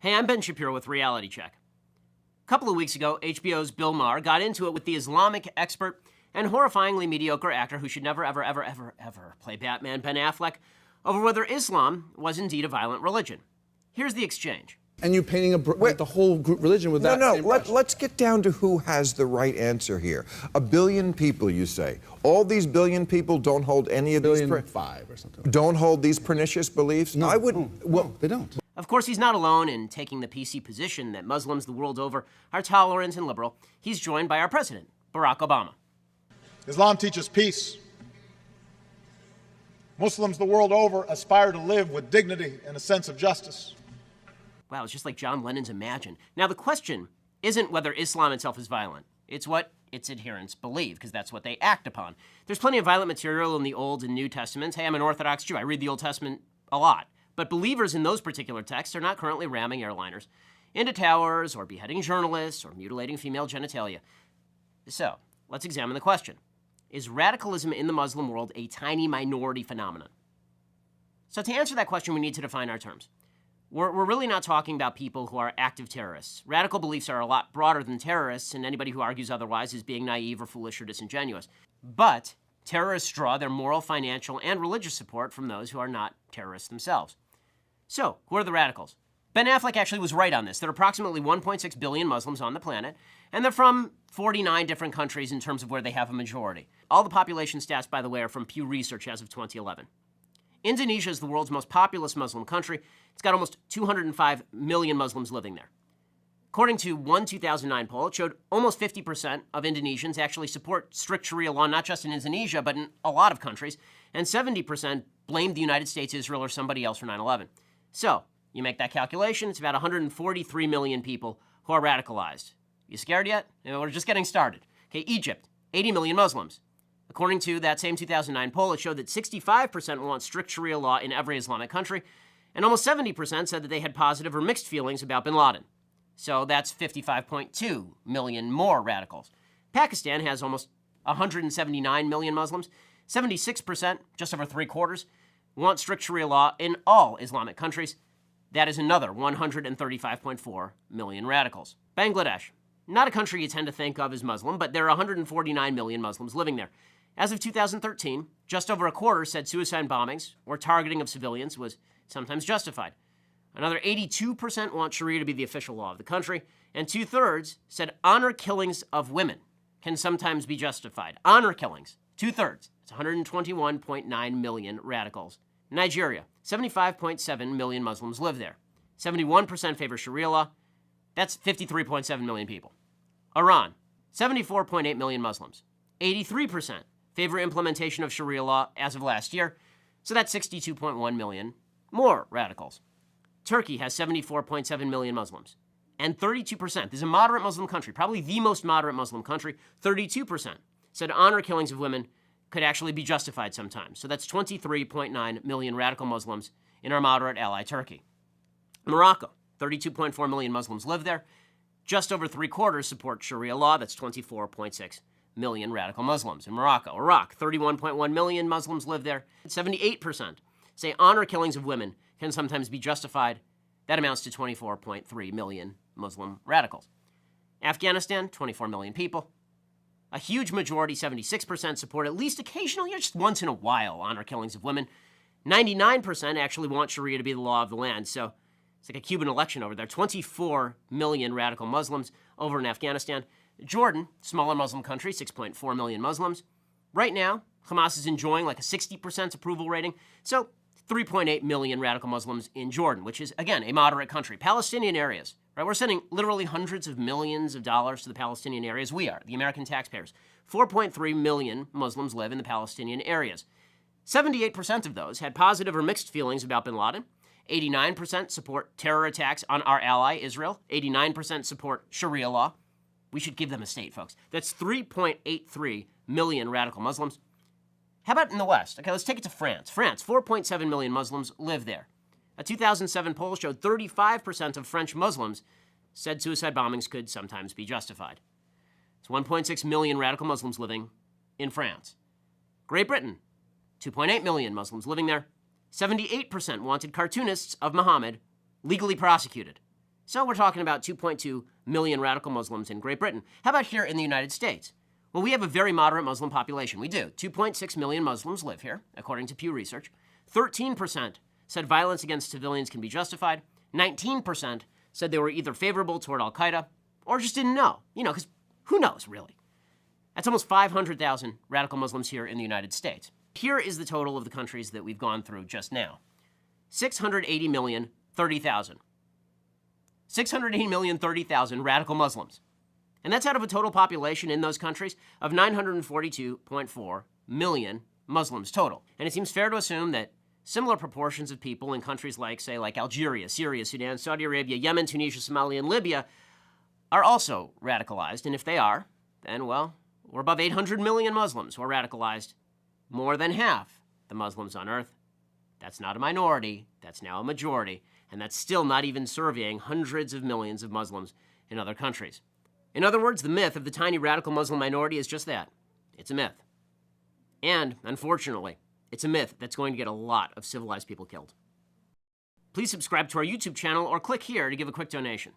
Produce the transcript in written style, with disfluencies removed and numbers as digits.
Hey, I'm Ben Shapiro with Reality Check. A couple of weeks ago, HBO's Bill Maher got into it with the Islamic expert and horrifyingly mediocre actor who should never, ever play Batman, Ben Affleck, over whether Islam was indeed a violent religion. Here's the exchange. And you painting the whole religion with that same brush. Let's get down to who has the right answer here. 1 billion people, you say. All these billion people don't hold any of these... 1.5 or something. Don't hold these pernicious beliefs? No, I wouldn't... no, they don't. Of course, he's not alone in taking the PC position that Muslims the world over are tolerant and liberal. He's joined by our president, Barack Obama. Islam teaches peace. Muslims the world over aspire to live with dignity and a sense of justice. Wow, it's just like John Lennon's Imagine. Now, the question isn't whether Islam itself is violent. It's what its adherents believe, because that's what they act upon. There's plenty of violent material in the Old and New Testaments. Hey, I'm an Orthodox Jew. I read the Old Testament a lot. But believers in those particular texts are not currently ramming airliners into towers or beheading journalists or mutilating female genitalia. So, let's examine the question. Is radicalism in the Muslim world a tiny minority phenomenon? So to answer that question, we need to define our terms. We're really not talking about people who are active terrorists. Radical beliefs are a lot broader than terrorists, and anybody who argues otherwise is being naive or foolish or disingenuous. But terrorists draw their moral, financial, and religious support from those who are not terrorists themselves. So, who are the radicals? Ben Affleck actually was right on this. There are approximately 1.6 billion Muslims on the planet, and they're from 49 different countries in terms of where they have a majority. All the population stats, by the way, are from Pew Research as of 2011. Indonesia is the world's most populous Muslim country. It's got almost 205 million Muslims living there. According to one 2009 poll, it showed almost 50% of Indonesians actually support strict Sharia law, not just in Indonesia, but in a lot of countries, and 70% blamed the United States, Israel, or somebody else for 9/11. So, you make that calculation, it's about 143 million people who are radicalized. You scared yet? We're just getting started. Okay, Egypt, 80 million Muslims. According to that same 2009 poll, it showed that 65% want strict Sharia law in every Islamic country, and almost 70% said that they had positive or mixed feelings about bin Laden. So that's 55.2 million more radicals. Pakistan has almost 179 million Muslims. 76%, just over 3/4, want strict Sharia law in all Islamic countries. That is another 135.4 million radicals. Bangladesh, not a country you tend to think of as Muslim, but there are 149 million Muslims living there. As of 2013, just over a quarter said suicide bombings or targeting of civilians was sometimes justified. Another 82% want Sharia to be the official law of the country, and 2/3 said honor killings of women can sometimes be justified. Honor killings, 2/3. It's 121.9 million radicals. Nigeria, 75.7 million Muslims live there. 71% favor Sharia law. That's 53.7 million people. Iran, 74.8 million Muslims. 83% favor implementation of Sharia law as of last year. So that's 62.1 million more radicals. Turkey has 74.7 million Muslims. And 32%, this is a moderate Muslim country, probably the most moderate Muslim country, 32% said honor killings of women could actually be justified sometimes. So that's 23.9 million radical Muslims in our moderate ally, Turkey. Morocco, 32.4 million Muslims live there. Just over 3/4 support Sharia law. That's 24.6 million radical Muslims in Morocco. Iraq, 31.1 million Muslims live there. 78% say honor killings of women can sometimes be justified. That amounts to 24.3 million Muslim radicals. Afghanistan, 24 million people. A huge majority, 76%, support at least occasionally or just once in a while honor killings of women. 99% actually want Sharia to be the law of the land. So it's like a Cuban election over there. 24 million radical Muslims over in Afghanistan. Jordan, smaller Muslim country, 6.4 million Muslims. Right now, Hamas is enjoying like a 60% approval rating. So 3.8 million radical Muslims in Jordan, which is, again, a moderate country. Palestinian areas, right? We're sending literally hundreds of millions of dollars to the Palestinian areas. We are, the American taxpayers. 4.3 million Muslims live in the Palestinian areas. 78% of those had positive or mixed feelings about bin Laden. 89% support terror attacks on our ally, Israel. 89% support Sharia law. We should give them a state, folks. That's 3.83 million radical Muslims. How about in the West? Okay, let's take it to France. France, 4.7 million Muslims live there. A 2007 poll showed 35% of French Muslims said suicide bombings could sometimes be justified. It's 1.6 million radical Muslims living in France. Great Britain, 2.8 million Muslims living there. 78% wanted cartoonists of Muhammad legally prosecuted. So we're talking about 2.2 million radical Muslims in Great Britain. How about here in the United States? Well, we have a very moderate Muslim population. We do. 2.6 million Muslims live here, according to Pew Research. 13% said violence against civilians can be justified. 19% said they were either favorable toward al-Qaeda or just didn't know. Because who knows, really? That's almost 500,000 radical Muslims here in the United States. Here is the total of the countries that we've gone through just now. 680,030,000. 680,030,000 radical Muslims. And that's out of a total population in those countries of 942.4 million Muslims total. And it seems fair to assume that similar proportions of people in countries like Algeria, Syria, Sudan, Saudi Arabia, Yemen, Tunisia, Somalia, and Libya are also radicalized. And if they are, then, well, we're above 800 million Muslims who are radicalized. More than half the Muslims on earth. That's not a minority, that's now a majority. And that's still not even surveying hundreds of millions of Muslims in other countries. In other words, the myth of the tiny radical Muslim minority is just that. It's a myth. And, unfortunately, it's a myth that's going to get a lot of civilized people killed. Please subscribe to our YouTube channel or click here to give a quick donation.